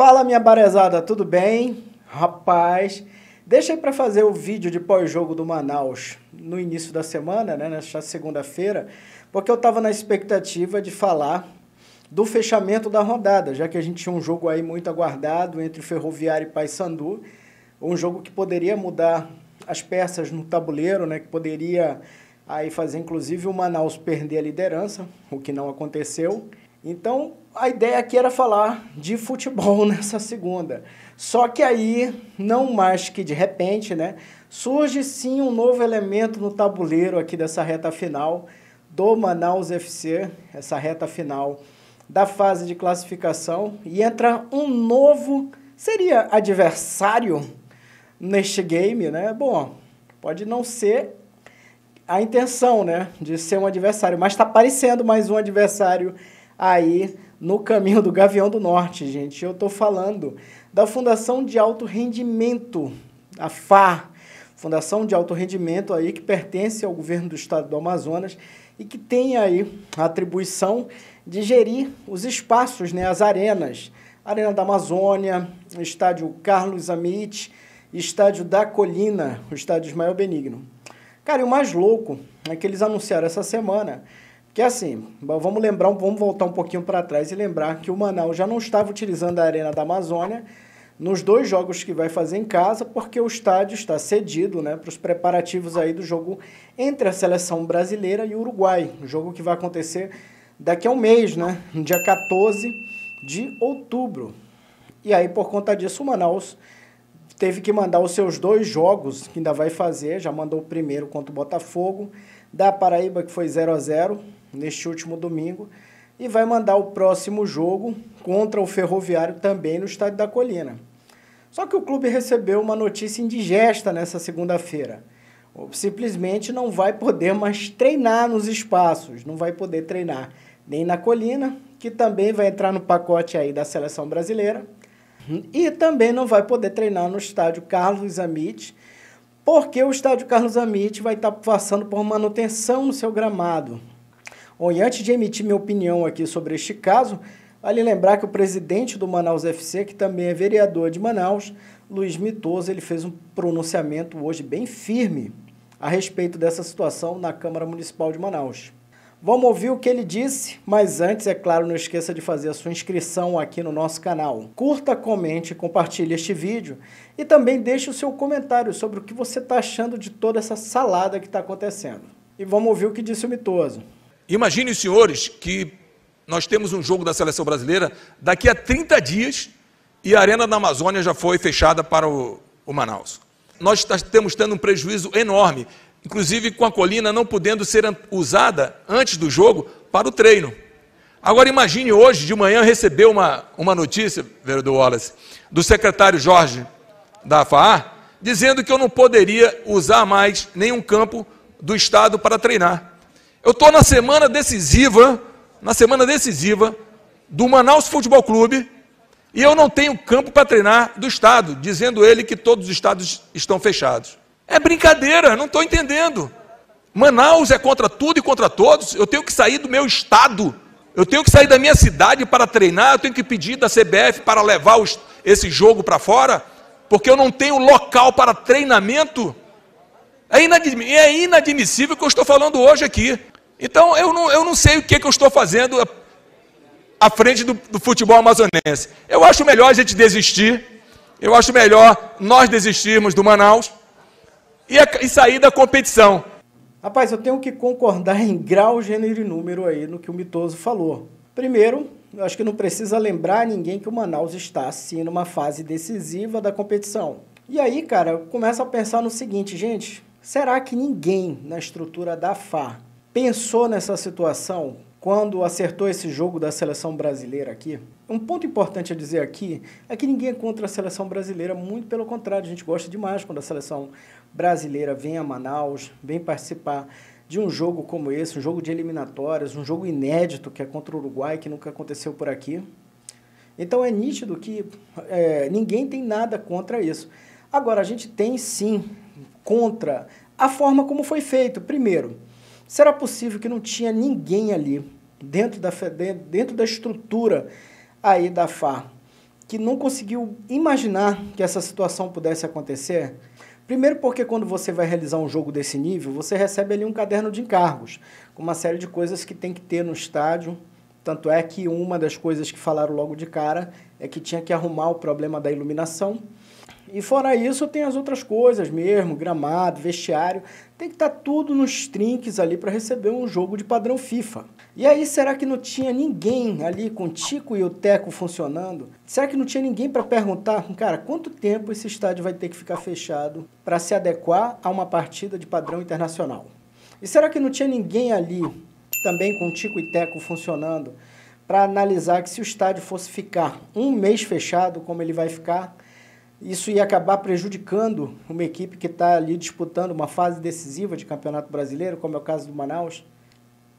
Fala, minha barezada, tudo bem? Rapaz, deixei para fazer o vídeo de pós-jogo do Manaus no início da semana, né, nesta segunda-feira, porque eu estava na expectativa de falar do fechamento da rodada, já que a gente tinha um jogo aí muito aguardado entre Ferroviário e Paysandu, um jogo que poderia mudar as peças no tabuleiro, né, que poderia aí fazer inclusive o Manaus perder a liderança, o que não aconteceu. Então, a ideia aqui era falar de futebol nessa segunda. Só que aí, não mais que de repente, né, surge sim um novo elemento no tabuleiro aqui dessa reta final do Manaus FC, essa reta final da fase de classificação, e entra um novo, seria adversário neste game, né? Bom, pode não ser a intenção, né, de ser um adversário, mas está parecendo mais um adversário aí no caminho do Gavião do Norte, gente. Eu estou falando da Fundação de Alto Rendimento, a FAR, Fundação de Alto Rendimento aí que pertence ao governo do estado do Amazonas e que tem aí a atribuição de gerir os espaços, né, as arenas, Arena da Amazônia, Estádio Carlos Amit, Estádio da Colina, o Estádio Ismael Benigno. Cara, e o mais louco é que eles anunciaram essa semana que assim, vamos voltar um pouquinho para trás e lembrar que o Manaus já não estava utilizando a Arena da Amazônia nos dois jogos que vai fazer em casa, porque o estádio está cedido, né, para os preparativos aí do jogo entre a seleção brasileira e o Uruguai, um jogo que vai acontecer daqui a um mês, né, no dia 14 de outubro. E aí, por conta disso, o Manaus teve que mandar os seus dois jogos, que ainda vai fazer, já mandou o primeiro contra o Botafogo, da Paraíba, que foi 0-0, neste último domingo, e vai mandar o próximo jogo contra o Ferroviário também no Estádio da Colina. Só que o clube recebeu uma notícia indigesta nessa segunda-feira. Simplesmente não vai poder mais treinar nos espaços, não vai poder treinar nem na Colina, que também vai entrar no pacote aí da seleção brasileira, e também não vai poder treinar no Estádio Carlos Amit, porque o Estádio Carlos Amit vai estar passando por manutenção no seu gramado. Bom, e antes de emitir minha opinião aqui sobre este caso, vale lembrar que o presidente do Manaus FC, que também é vereador de Manaus, Luiz Mitoso, ele fez um pronunciamento hoje bem firme a respeito dessa situação na Câmara Municipal de Manaus. Vamos ouvir o que ele disse, mas antes, é claro, não esqueça de fazer a sua inscrição aqui no nosso canal. Curta, comente, compartilhe este vídeo e também deixe o seu comentário sobre o que você está achando de toda essa salada que está acontecendo. E vamos ouvir o que disse o Mitoso. Imaginem, senhores, que nós temos um jogo da Seleção Brasileira daqui a 30 dias e a Arena da Amazônia já foi fechada para o Manaus. Nós estamos tendo um prejuízo enorme, inclusive com a Colina não podendo ser usada antes do jogo para o treino. Agora imagine hoje de manhã receber uma notícia, vereador Wallace, do secretário Jorge da FAR, dizendo que eu não poderia usar mais nenhum campo do estado para treinar. Eu estou na semana decisiva do Manaus Futebol Clube e eu não tenho campo para treinar do estado, dizendo ele que todos os estados estão fechados. É brincadeira, não estou entendendo. Manaus é contra tudo e contra todos. Eu tenho que sair do meu estado, eu tenho que sair da minha cidade para treinar, eu tenho que pedir da CBF para levar esse jogo para fora, porque eu não tenho local para treinamento. É inadmissível o que eu estou falando hoje aqui. Então, eu não sei o que eu estou fazendo à frente do futebol amazonense. Eu acho melhor a gente desistir, eu acho melhor nós desistirmos do Manaus e sair da competição. Rapaz, eu tenho que concordar em grau, gênero e número aí no que o Mitoso falou. Primeiro, eu acho que não precisa lembrar ninguém que o Manaus está, assim, numa fase decisiva da competição. E aí, cara, eu começo a pensar no seguinte, gente, será que ninguém na estrutura da FAR pensou nessa situação quando acertou esse jogo da seleção brasileira aqui? Um ponto importante a dizer aqui é que ninguém é contra a seleção brasileira, muito pelo contrário, a gente gosta demais quando a seleção brasileira vem a Manaus, vem participar de um jogo como esse, um jogo de eliminatórias, um jogo inédito que é contra o Uruguai, que nunca aconteceu por aqui. Então é nítido que ninguém tem nada contra isso. Agora, a gente tem sim contra a forma como foi feito. Primeiro, será possível que não tinha ninguém ali dentro da estrutura aí da FAR que não conseguiu imaginar que essa situação pudesse acontecer? Primeiro porque quando você vai realizar um jogo desse nível, você recebe ali um caderno de encargos, com uma série de coisas que tem que ter no estádio. Tanto é que uma das coisas que falaram logo de cara é que tinha que arrumar o problema da iluminação. E fora isso, tem as outras coisas mesmo, gramado, vestiário. Tem que estar tudo nos trinques ali para receber um jogo de padrão FIFA. E aí, será que não tinha ninguém ali com o Tico e o Teco funcionando? Será que não tinha ninguém para perguntar, cara, quanto tempo esse estádio vai ter que ficar fechado para se adequar a uma partida de padrão internacional? E será que não tinha ninguém ali também com o Tico e Teco funcionando para analisar que se o estádio fosse ficar um mês fechado, como ele vai ficar, isso ia acabar prejudicando uma equipe que está ali disputando uma fase decisiva de Campeonato Brasileiro, como é o caso do Manaus?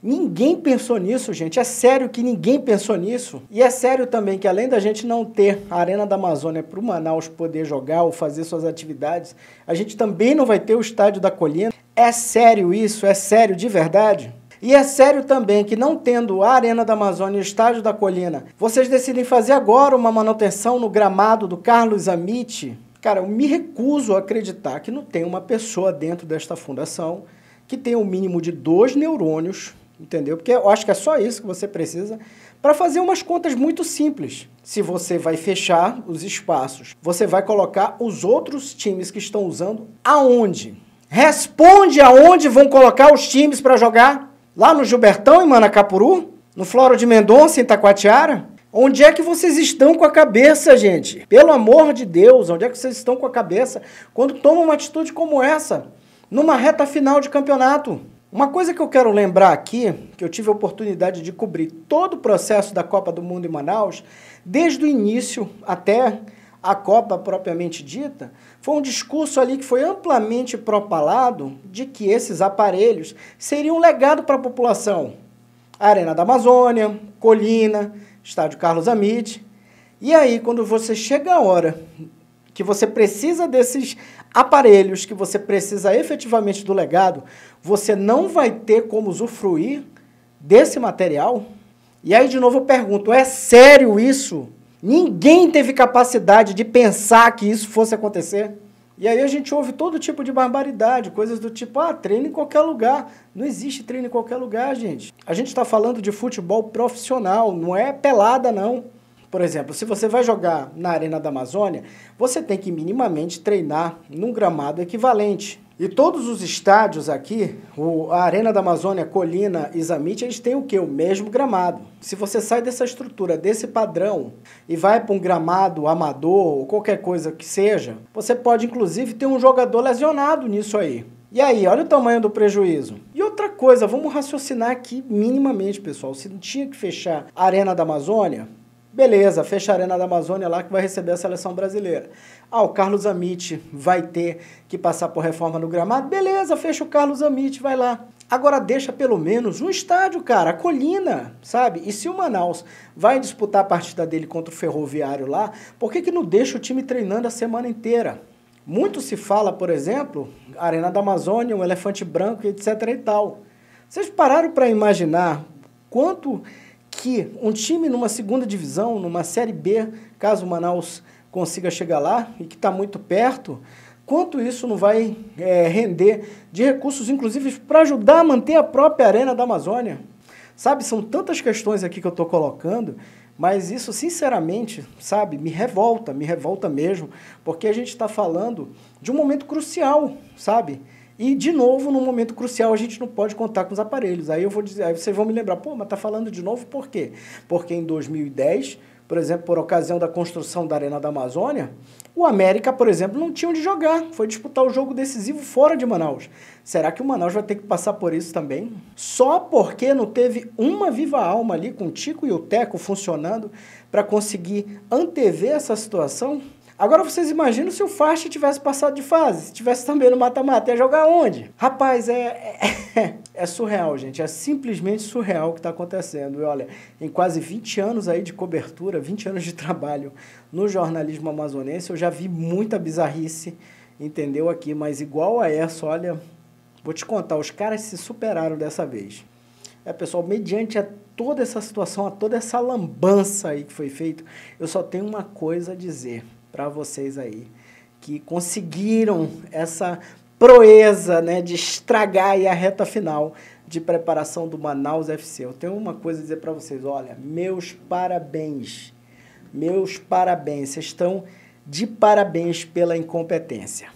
Ninguém pensou nisso, gente. É sério que ninguém pensou nisso. E é sério também que, além da gente não ter a Arena da Amazônia para o Manaus poder jogar ou fazer suas atividades, a gente também não vai ter o Estádio da Colina. É sério isso? É sério de verdade? E é sério também que, não tendo a Arena da Amazônia e o Estádio da Colina, vocês decidem fazer agora uma manutenção no gramado do Carlos Amit? Cara, eu me recuso a acreditar que não tem uma pessoa dentro desta fundação que tenha o mínimo de 2 neurônios, entendeu? Porque eu acho que é só isso que você precisa para fazer umas contas muito simples. Se você vai fechar os espaços, você vai colocar os outros times que estão usando aonde? Responde aonde vão colocar os times para jogar? Lá no Gilbertão, em Manacapuru? No Flora de Mendonça, em Taquatiara? Onde é que vocês estão com a cabeça, gente? Pelo amor de Deus, onde é que vocês estão com a cabeça quando tomam uma atitude como essa, numa reta final de campeonato? Uma coisa que eu quero lembrar aqui, que eu tive a oportunidade de cobrir todo o processo da Copa do Mundo em Manaus, desde o início até a Copa propriamente dita, foi um discurso ali que foi amplamente propalado de que esses aparelhos seriam um legado para a população. A Arena da Amazônia, Colina, Estádio Carlos Amit. E aí, quando você chega a hora que você precisa desses aparelhos, que você precisa efetivamente do legado, você não vai ter como usufruir desse material? E aí, de novo, eu pergunto, é sério isso? Ninguém teve capacidade de pensar que isso fosse acontecer? E aí a gente ouve todo tipo de barbaridade, coisas do tipo, treino em qualquer lugar. Não existe treino em qualquer lugar, gente. A gente está falando de futebol profissional, não é pelada, não. Por exemplo, se você vai jogar na Arena da Amazônia, você tem que minimamente treinar num gramado equivalente. E todos os estádios aqui, a Arena da Amazônia, Colina e Zamit, eles têm o quê? O mesmo gramado. Se você sai dessa estrutura, desse padrão, e vai para um gramado amador, ou qualquer coisa que seja, você pode, inclusive, ter um jogador lesionado nisso aí. E aí, olha o tamanho do prejuízo. E outra coisa, vamos raciocinar aqui minimamente, pessoal. Se não tinha que fechar a Arena da Amazônia, beleza, fecha a Arena da Amazônia lá que vai receber a seleção brasileira. O Carlos Amit vai ter que passar por reforma no gramado? Beleza, fecha o Carlos Amit, vai lá. Agora deixa pelo menos um estádio, cara, a Colina, sabe? E se o Manaus vai disputar a partida dele contra o Ferroviário lá, por que não deixa o time treinando a semana inteira? Muito se fala, por exemplo, Arena da Amazônia, um elefante branco, etc. e tal. Vocês pararam para imaginar quanto que um time numa segunda divisão, numa Série B, caso o Manaus consiga chegar lá, e que está muito perto, quanto isso não vai render de recursos, inclusive, para ajudar a manter a própria Arena da Amazônia? Sabe, são tantas questões aqui que eu estou colocando, mas isso, sinceramente, sabe, me revolta mesmo, porque a gente está falando de um momento crucial, sabe? E, de novo, num momento crucial, a gente não pode contar com os aparelhos. Aí eu vou dizer, aí vocês vão me lembrar, mas tá falando de novo por quê? Porque em 2010, por exemplo, por ocasião da construção da Arena da Amazônia, o América, por exemplo, não tinha onde jogar. Foi disputar o jogo decisivo fora de Manaus. Será que o Manaus vai ter que passar por isso também? Só porque não teve uma viva alma ali com o Tico e o Teco funcionando para conseguir antever essa situação? Agora vocês imaginam se o Fast tivesse passado de fase, se tivesse também no mata-mata, ia jogar onde? Rapaz, é surreal, gente, é simplesmente surreal o que está acontecendo. E olha, em quase 20 anos aí de cobertura, 20 anos de trabalho no jornalismo amazonense, eu já vi muita bizarrice, entendeu, aqui, mas igual a essa, olha, vou te contar, os caras se superaram dessa vez. Pessoal, mediante a toda essa situação, a toda essa lambança aí que foi feita, eu só tenho uma coisa a dizer para vocês aí, que conseguiram essa proeza, né, de estragar aí a reta final de preparação do Manaus FC. Eu tenho uma coisa a dizer para vocês, olha, meus parabéns, vocês estão de parabéns pela incompetência.